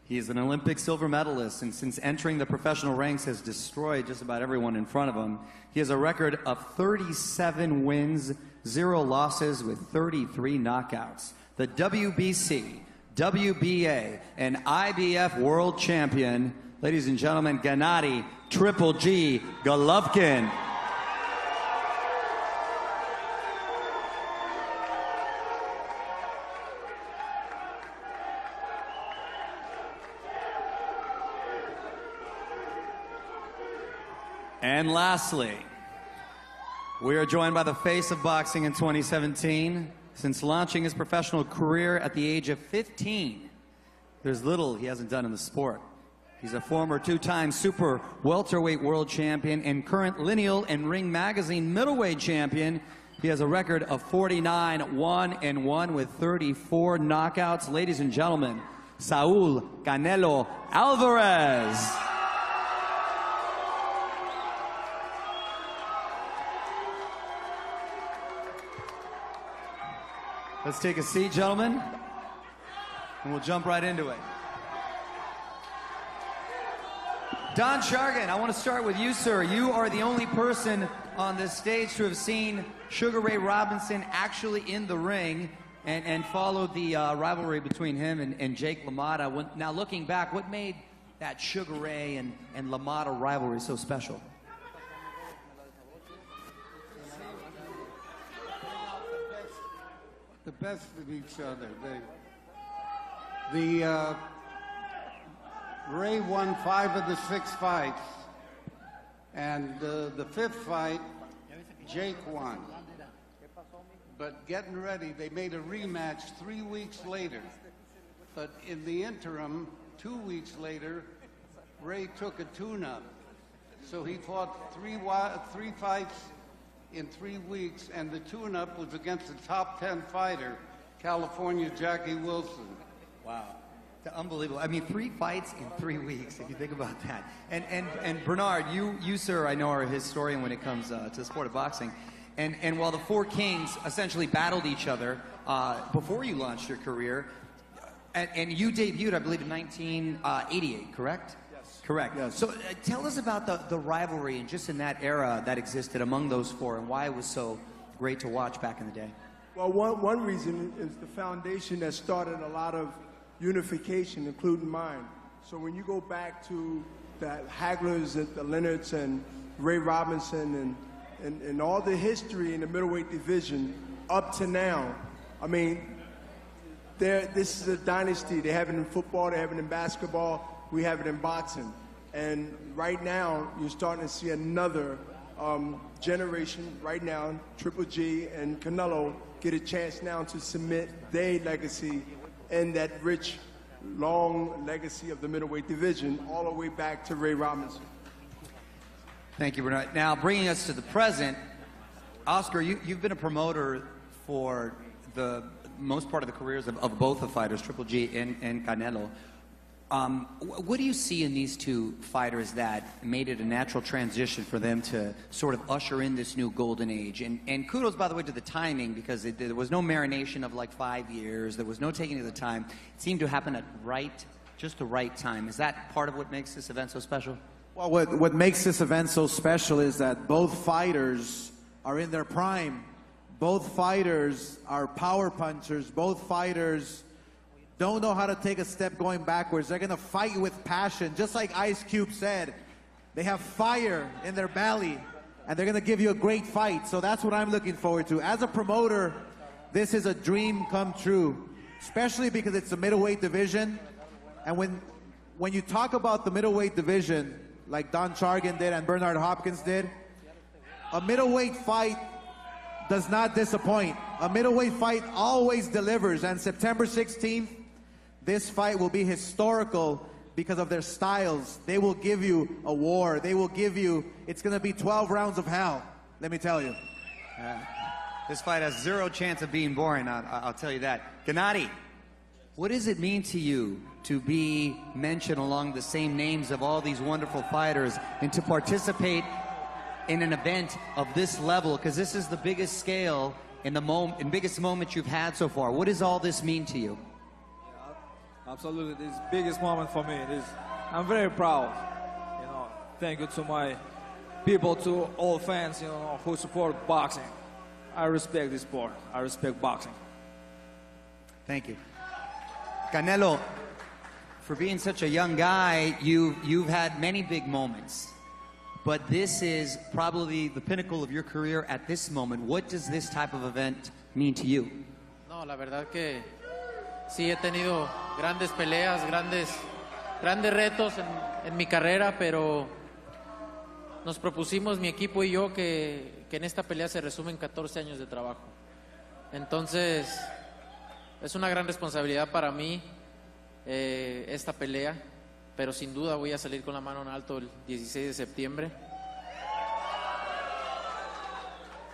he is an Olympic silver medalist, and since entering the professional ranks has destroyed just about everyone in front of him. He has a record of 37 wins, 0 losses with 33 knockouts. The WBC, WBA, and IBF world champion, ladies and gentlemen, Gennady Triple G Golovkin. And lastly, we are joined by the face of boxing in 2017. Since launching his professional career at the age of 15, there's little he hasn't done in the sport. He's a former 2-time super welterweight world champion and current Lineal and Ring Magazine middleweight champion. He has a record of 49-1-1 with 34 knockouts. Ladies and gentlemen, Saul Canelo Alvarez. Let's take a seat, gentlemen, and we'll jump right into it. Don Shargan, I want to start with you, sir. You are the only person on this stage to have seen Sugar Ray Robinson actually in the ring and followed the rivalry between him and Jake LaMotta. Now, looking back, what made that Sugar Ray and LaMotta rivalry so special? The best of each other. Ray won 5 of the 6 fights, and the 5th fight, Jake won. But getting ready, they made a rematch 3 weeks later. But in the interim, 2 weeks later, Ray took a tune-up. So he fought 3 fights in 3 weeks, and the tune-up was against the top 10 fighter, California Jackie Wilson. Wow. Unbelievable. I mean, 3 fights in 3 weeks, if you think about that. And Bernard, you sir, I know, are a historian when it comes to the sport of boxing. And while the 4 kings essentially battled each other before you launched your career, and you debuted, I believe, in 1988, correct? Yes. Correct. Yes. So tell us about the rivalry and just in that era that existed among those 4 and why it was so great to watch back in the day. Well, one reason is the foundation that started a lot of unification, including mine. So when you go back to the Haglers, the Leonards, and Ray Robinson and all the history in the middleweight division up to now. I mean, this is a dynasty. They have it in football, they have it in basketball, we have it in boxing. And right now, you're starting to see another generation right now, Triple G and Canelo, get a chance now to cement their legacy and that rich, long legacy of the middleweight division all the way back to Ray Robinson. Thank you, Bernard. Now, bringing us to the present, Oscar, you've been a promoter for the most part of the careers of both the fighters, Triple G and Canelo. What do you see in these two fighters that made it a natural transition for them to sort of usher in this new golden age? And kudos, by the way, to the timing, because there was no marination of like 5 years. There was no taking of the time. It seemed to happen at just the right time. Is that part of what makes this event so special? Well, what makes this event so special is that both fighters are in their prime. Both fighters are power punchers. Both fighters don't know how to take a step going backwards. They're going to fight with passion. Just like Ice Cube said, they have fire in their belly, and they're going to give you a great fight. So that's what I'm looking forward to. As a promoter, this is a dream come true, especially because it's a middleweight division. And when you talk about the middleweight division, like Don Chargan did and Bernard Hopkins did, a middleweight fight does not disappoint. A middleweight fight always delivers, and September 16th, this fight will be historical because of their styles. They will give you a war. They will give you, it's going to be 12 rounds of hell, let me tell you. This fight has zero chance of being boring, I'll tell you that. Gennady, what does it mean to you to be mentioned along the same names of all these wonderful fighters and to participate in an event of this level? Because this is the biggest scale and biggest moment you've had so far. What does all this mean to you? Absolutely, this is the biggest moment for me. I'm very proud. Thank you to my people, to all fans, who support boxing. I respect this sport. I respect boxing. Thank you. Canelo, for being such a young guy, you've had many big moments, but this is probably the pinnacle of your career at this moment. What does this type of event mean to you? No, la verdad que sí he tenido grandes peleas, grandes retos en mi carrera, pero nos propusimos, mi equipo y yo, que en esta pelea se resumen 14 años de trabajo. Entonces, es una gran responsabilidad para mí esta pelea, pero sin duda voy a salir con la mano en alto el 16 de septiembre.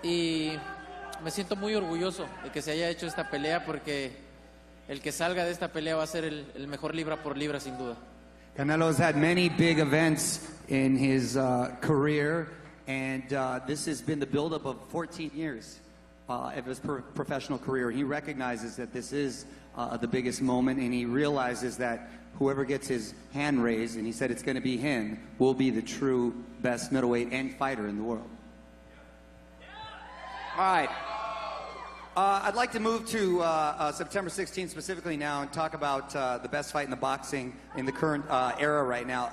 Y me siento muy orgulloso de que se haya hecho esta pelea, porque el que salga de esta pelea va a ser el mejor libra por libra, sin duda. Canelo has had many big events in his career, and this has been the buildup of 14 years of his professional career. He recognizes that this is the biggest moment, and he realizes that whoever gets his hand raised, and he said it's going to be him, will be the true best middleweight and fighter in the world. All right. I'd like to move to September 16th specifically now and talk about the best fight in the boxing in the current era right now.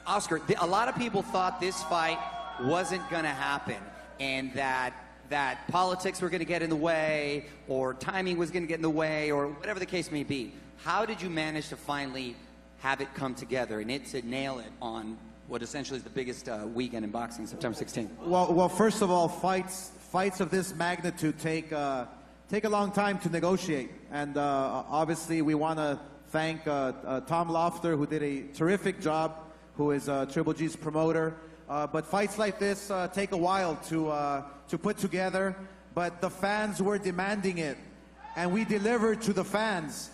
Oscar, a lot of people thought this fight wasn't going to happen, and that politics were going to get in the way, or timing was going to get in the way, or whatever the case may be. How did you manage to finally have it come together and to nail it on what essentially is the biggest weekend in boxing, September 16th? Well, first of all, fights of this magnitude take a long time to negotiate, and obviously we want to thank Tom Lofter, who did a terrific job, who is Triple G's promoter. But fights like this take a while to put together, but the fans were demanding it, and we delivered to the fans.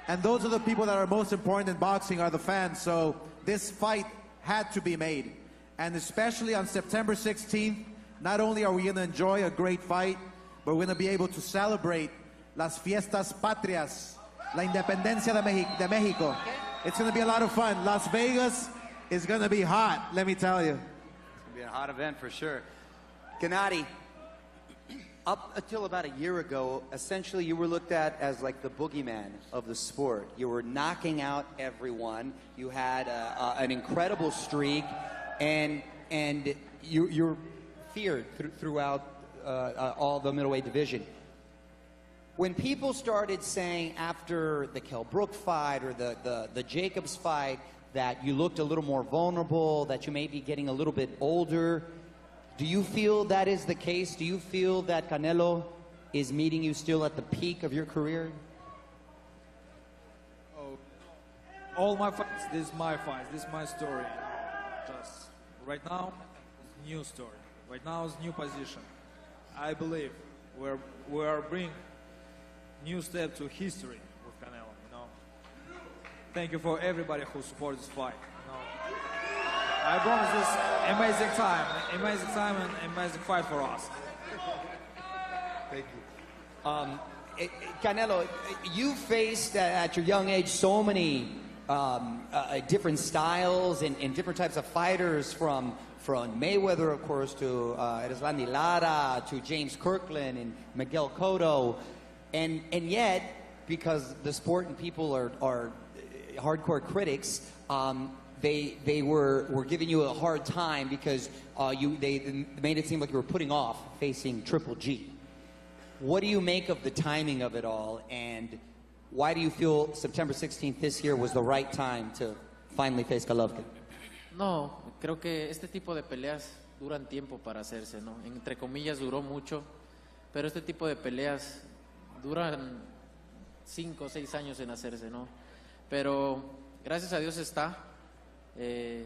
And those are the people that are most important in boxing, are the fans. So this fight had to be made. And especially on September 16th, not only are we going to enjoy a great fight, but we're going to be able to celebrate las fiestas patrias, la independencia de Mexico. It's going to be a lot of fun. Las Vegas is going to be hot, let me tell you. It's going to be a hot event for sure. Gennady, up until about a year ago, essentially you were looked at as like the boogeyman of the sport. You were knocking out everyone. You had an incredible streak, and you're feared throughout all the middleweight division. When people started saying after the Kell Brook fight or the Jacobs fight that you looked a little more vulnerable, that you may be getting a little bit older, do you feel that is the case? Do you feel that Canelo is meeting you still at the peak of your career? Oh, all my fights, this is my fights, this is my story. Just right now, it's new story. Right now is new position. I believe we are bringing new step to history with Canelo. You know, thank you for everybody who supports this fight. You know, I promise this amazing time and amazing fight for us. Thank you. Canelo, you faced at your young age so many different styles and different types of fighters, from Mayweather, of course, to Erislandy Lara, to James Kirkland and Miguel Cotto, and yet, because the sport and people are hardcore critics, they were giving you a hard time because they made it seem like you were putting off facing Triple G. What do you make of the timing of it all, and why do you feel September 16th this year was the right time to finally face Golovkin? No, creo que este tipo de peleas duran tiempo para hacerse, ¿no? Entre comillas duró mucho, pero este tipo de peleas duran 5 o 6 años en hacerse, ¿no? Pero gracias a Dios está.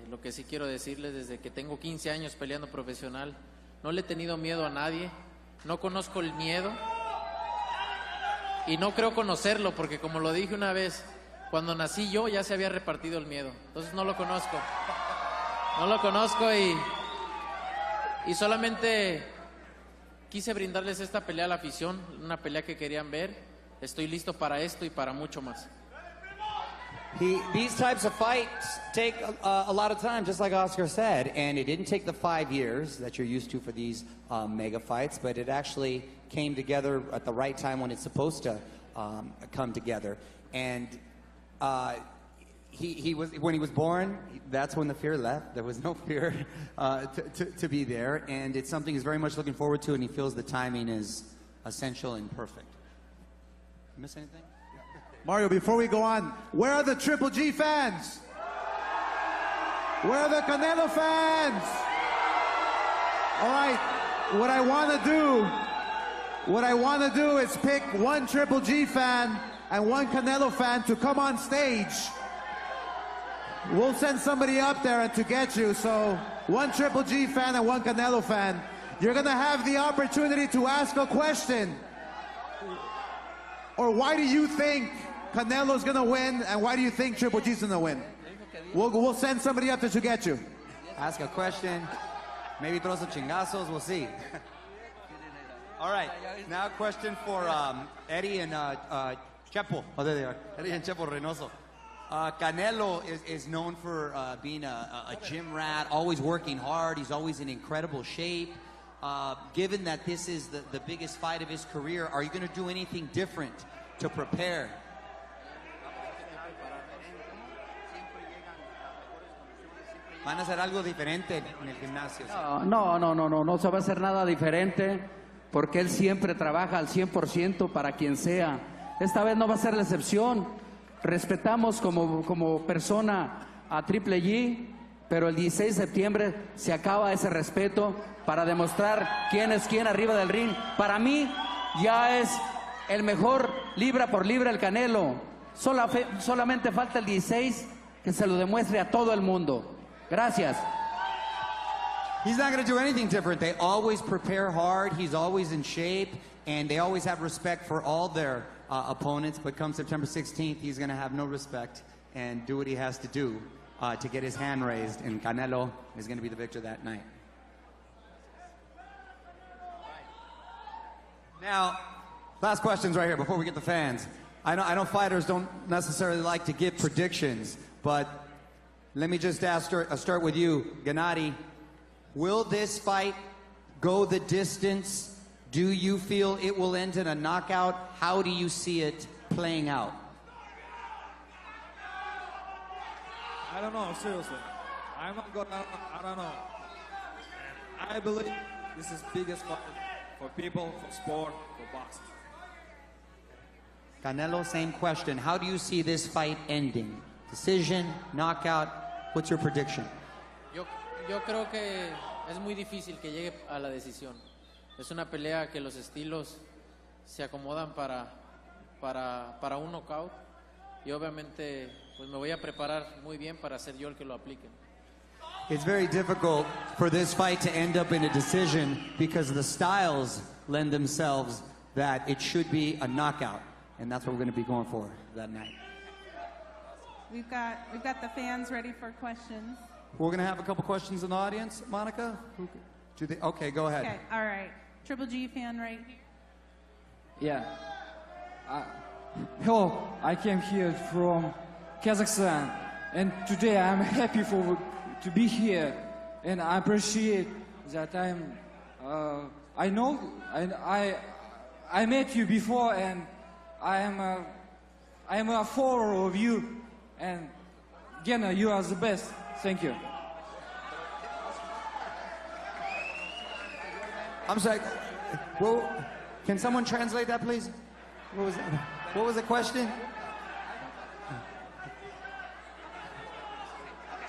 Lo que sí quiero decirles, desde que tengo 15 años peleando profesional, no le he tenido miedo a nadie, no conozco el miedo y no creo conocerlo, porque como lo dije una vez, cuando nací yo ya se había repartido el miedo, entonces no lo conozco. No lo conozco y solamente quise brindarles esta pelea a la afición, una pelea que querían ver. Estoy listo para esto y para mucho más. These types of fights take a lot of time, just like Oscar said, and it didn't take the 5 years that you're used to for these mega fights, but it actually came together at the right time when it's supposed to come together. And when he was born, that's when the fear left. There was no fear to be there, and it's something he's very much looking forward to, and he feels the timing is essential and perfect. Miss anything? Mario, before we go on, where are the Triple G fans? Where are the Canelo fans? All right, what I want to do is pick one Triple G fan and one Canelo fan to come on stage. We'll send somebody up there to get you. So one Triple G fan and one Canelo fan. You're going to have the opportunity to ask a question. Or why do you think Canelo's going to win, and why do you think Triple G's going to win? We'll send somebody up there to get you. Ask a question. Maybe throw some chingazos. We'll see. All right. Now a question for Eddie and Chepo. Oh, there they are. Eddie and Chepo Reynoso. Canelo is known for being a gym rat, always working hard. He's always in incredible shape. Given that this is the biggest fight of his career, are you going to do anything different to prepare? ¿Van a hacer algo diferente en el gimnasio? No se va a hacer nada diferente, porque él siempre trabaja al 100% para quien sea. Esta vez no va a ser la excepción. Respetamos como persona a Triple G, pero el 16 de septiembre se acaba ese respeto para demostrar quién es quién arriba del ring. Para mí ya es el mejor libra por libra el Canelo. Solamente falta el 16 que se lo demuestre a todo el mundo. Gracias. He's not going to do anything different. They always prepare hard. He's always in shape, and they always have respect for all their opponents. But come September 16th, he's going to have no respect and do what he has to do to get his hand raised, and Canelo is going to be the victor that night. Now, last questions right here before we get the fans. I know fighters don't necessarily like to give predictions, but let me just start with you, Gennady. Will this fight go the distance? Do you feel it will end in a knockout? How do you see it playing out? I don't know, seriously. I don't know. I believe this is biggest fight for people, for sport, for boxing. Canelo, same question. How do you see this fight ending? Decision, knockout? What's your prediction? Yo creo que es muy difícil que llegue a la decisión. Es una pelea que los estilos se acomodan para un knockout y obviamente pues me voy a preparar muy bien para ser yo el que lo aplique. It's very difficult for this fight to end up in a decision because the styles lend themselves that it should be a knockout. And that's what we're going to be going for that night. We've got the fans ready for questions. We're going to have a couple questions in the audience. Monica? Okay, go ahead. Okay, all right. Triple G fan right here. Yeah. Hello, I came here from Kazakhstan, and today I'm happy to be here, and I appreciate that I know I met you before, and I am a follower of you, and Gena, you are the best. Thank you. I'm sorry. Well, can someone translate that, please? What was the question?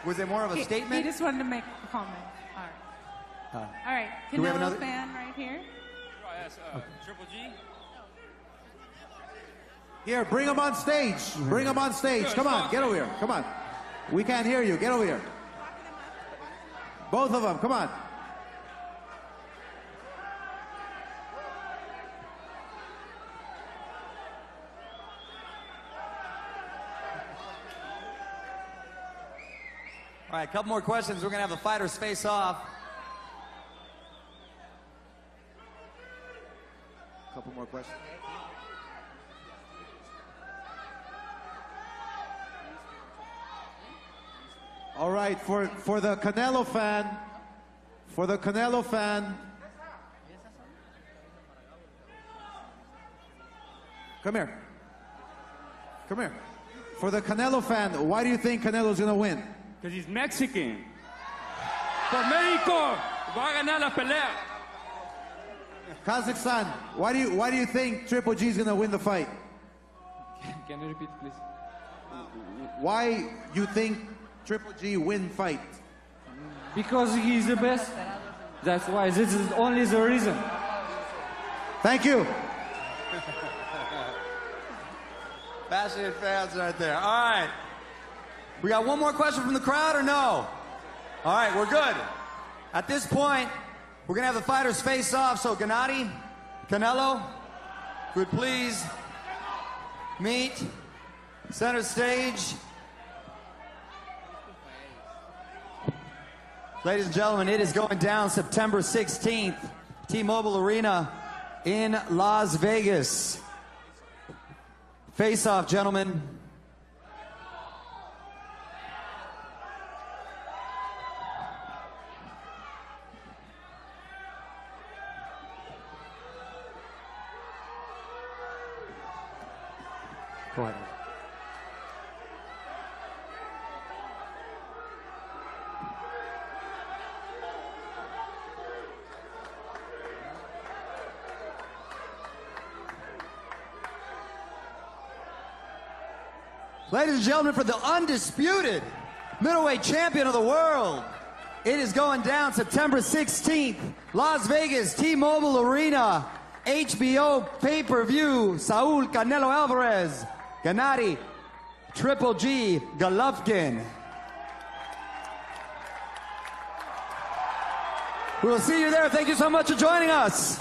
Was it more of a statement? He just wanted to make a comment. All right. All right. Do we have Canelo another? fan right here. Yes, Triple G. Here, bring him on stage. Bring him on stage. Come on, get over here. Come on. We can't hear you. Get over here. Both of them. Come on. All right, a couple more questions. We're going to have the fighters face off. A couple more questions. All right, for the Canelo fan, come here. For the Canelo fan, why do you think Canelo's gonna win? Because he's Mexican. Por México, va a ganar la pelea. Kazakhstan, why do you think Triple G's gonna win the fight? Can you repeat, please? Why you think Triple G win fight? Because he's the best. That's why. This is only the reason. Thank you. Passionate fans right there. All right. We got one more question from the crowd or no? All right, we're good. At this point, we're going to have the fighters face off. So Gennady, Canelo, would please meet center stage. Ladies and gentlemen, it is going down September 16th, T-Mobile Arena in Las Vegas. Face off, gentlemen. Go ahead. Ladies and gentlemen, for the undisputed middleweight champion of the world, it is going down September 16th, Las Vegas, T-Mobile Arena, HBO pay-per-view, Saul Canelo Alvarez, Gennady, Triple G, Golovkin. We will see you there. Thank you so much for joining us.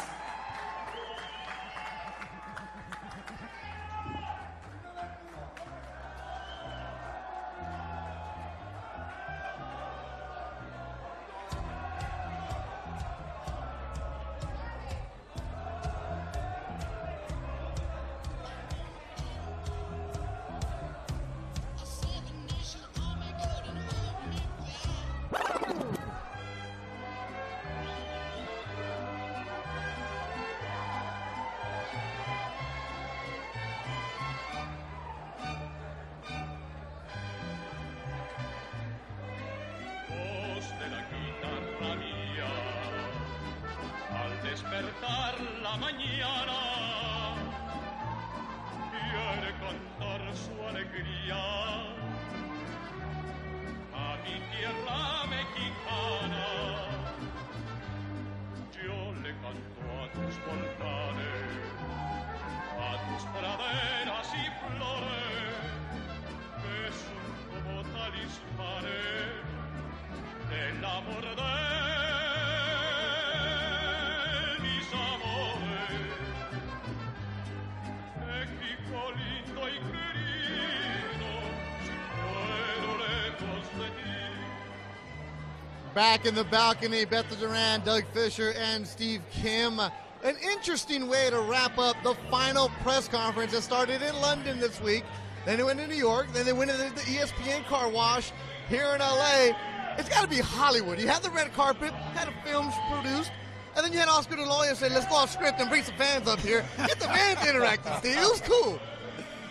despertar la mañana, quiere contar su alegría a mi tierra mexicana. Yo le canto a tus volcanes, a tus praderas y flores, que son como talismanes del amor de mis amores. México lindo y querido, si muero lejos de ti. Back in the balcony, Beth Duran, Doug Fisher, and Steve Kim. An interesting way to wrap up the final press conference that started in London this week. Then they went to New York. Then they went to the ESPN car wash here in LA. It's got to be Hollywood. You had the red carpet, had the films produced, and then you had Oscar De La Hoya say, let's go off script and bring some fans up here. Get the fans interacting, Steve. It was cool.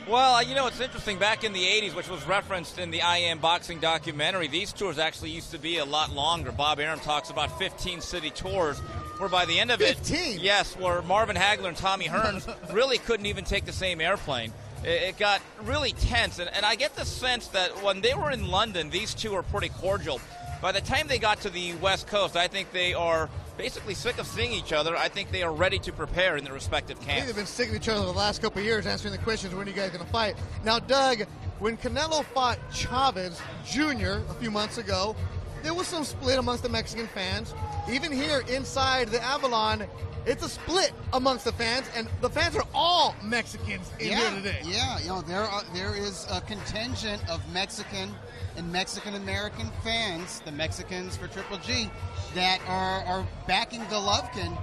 Well, you know, it's interesting. Back in the 80s, which was referenced in the I Am Boxing documentary, these tours actually used to be a lot longer. Bob Arum talks about 15 city tours, where by the end of 15? Yes, where Marvin Hagler and Tommy Hearns really couldn't even take the same airplane. It got really tense, and I get the sense that when they were in London, these two were pretty cordial. By the time they got to the West Coast, I think they are basically sick of seeing each other. I think they are ready to prepare in their respective camps. I think they've been sick of each other the last couple of years answering the questions, when are you guys going to fight? Now, Doug, when Canelo fought Chavez Jr. a few months ago, there was some split amongst the Mexican fans. Even here inside the Avalon, it's a split amongst the fans, and the fans are all Mexicans in here today. Yeah, you know, there is a contingent of Mexican and Mexican-American fans, the Mexicans for Triple G, that are backing Golovkin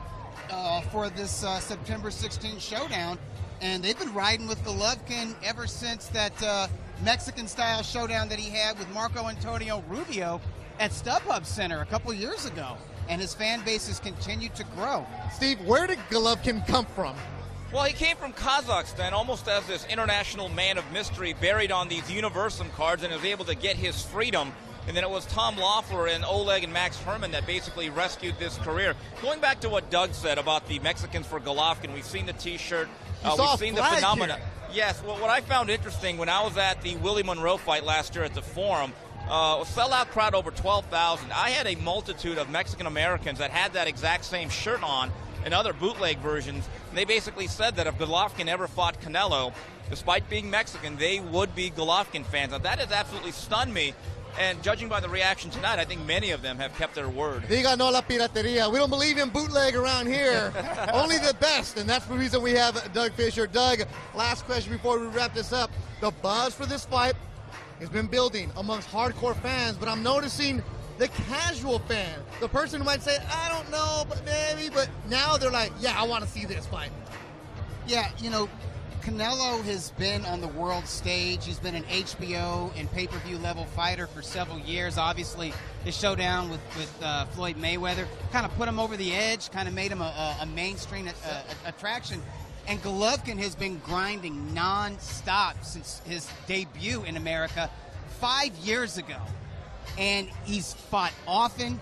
for this September 16th showdown. And they've been riding with Golovkin ever since that Mexican-style showdown that he had with Marco Antonio Rubio at StubHub Center a couple years ago. And his fan base has continued to grow. Steve, where did Golovkin come from? Well, he came from Kazakhstan almost as this international man of mystery, buried on these Universum cards, and was able to get his freedom. And then it was Tom Loeffler and Oleg and Max Herman that basically rescued this career. Going back to what Doug said about the Mexicans for Golovkin, we've seen the T-shirt, we've seen the phenomena. Here. Yes, well, what I found interesting when I was at the Willie Monroe fight last year at the Forum, a sellout crowd over 12,000. I had a multitude of Mexican Americans that had that exact same shirt on and other bootleg versions. And they basically said that if Golovkin ever fought Canelo, despite being Mexican, they would be Golovkin fans. Now, that has absolutely stunned me. And judging by the reaction tonight, I think many of them have kept their word. Diga no la pirateria. We don't believe in bootleg around here. Only the best, and that's the reason we have Doug Fisher. Doug, last question before we wrap this up. The buzz for this fight has been building amongst hardcore fans, but I'm noticing the casual fan, the person who might say, I don't know, but maybe, but now they're like, yeah, I want to see this fight. Yeah, you know, Canelo has been on the world stage. He's been an HBO and pay-per-view level fighter for several years. Obviously, his showdown with Floyd Mayweather kind of put him over the edge, kind of made him a mainstream attraction. And Golovkin has been grinding non-stop since his debut in America 5 years ago. And he's fought often,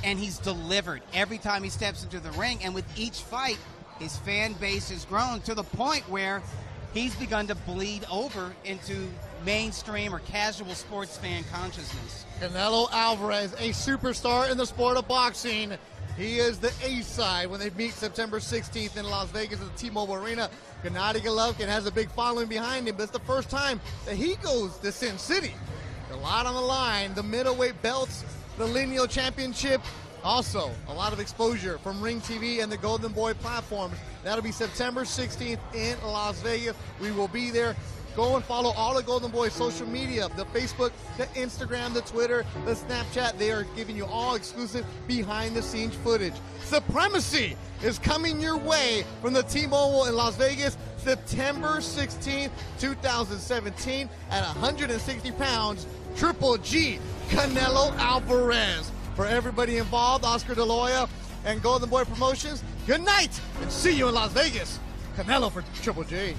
and he's delivered every time he steps into the ring. And with each fight, his fan base has grown to the point where he's begun to bleed over into mainstream or casual sports fan consciousness. Canelo Alvarez, a superstar in the sport of boxing. He is the A-side when they meet September 16th in Las Vegas at the T-Mobile Arena. Gennady Golovkin has a big following behind him, but it's the first time that he goes to Sin City. A lot on the line, the middleweight belts, the lineal championship, also a lot of exposure from Ring TV and the Golden Boy platforms. That'll be September 16th in Las Vegas. We will be there. Go and follow all the Golden Boy social media, the Facebook, the Instagram, the Twitter, the Snapchat. They are giving you all exclusive behind-the-scenes footage. Supremacy is coming your way from the T-Mobile in Las Vegas, September 16th, 2017, at 160 pounds, Triple G, Canelo Alvarez. For everybody involved, Oscar De La Hoya and Golden Boy Promotions, good night, and see you in Las Vegas. Canelo for Triple G.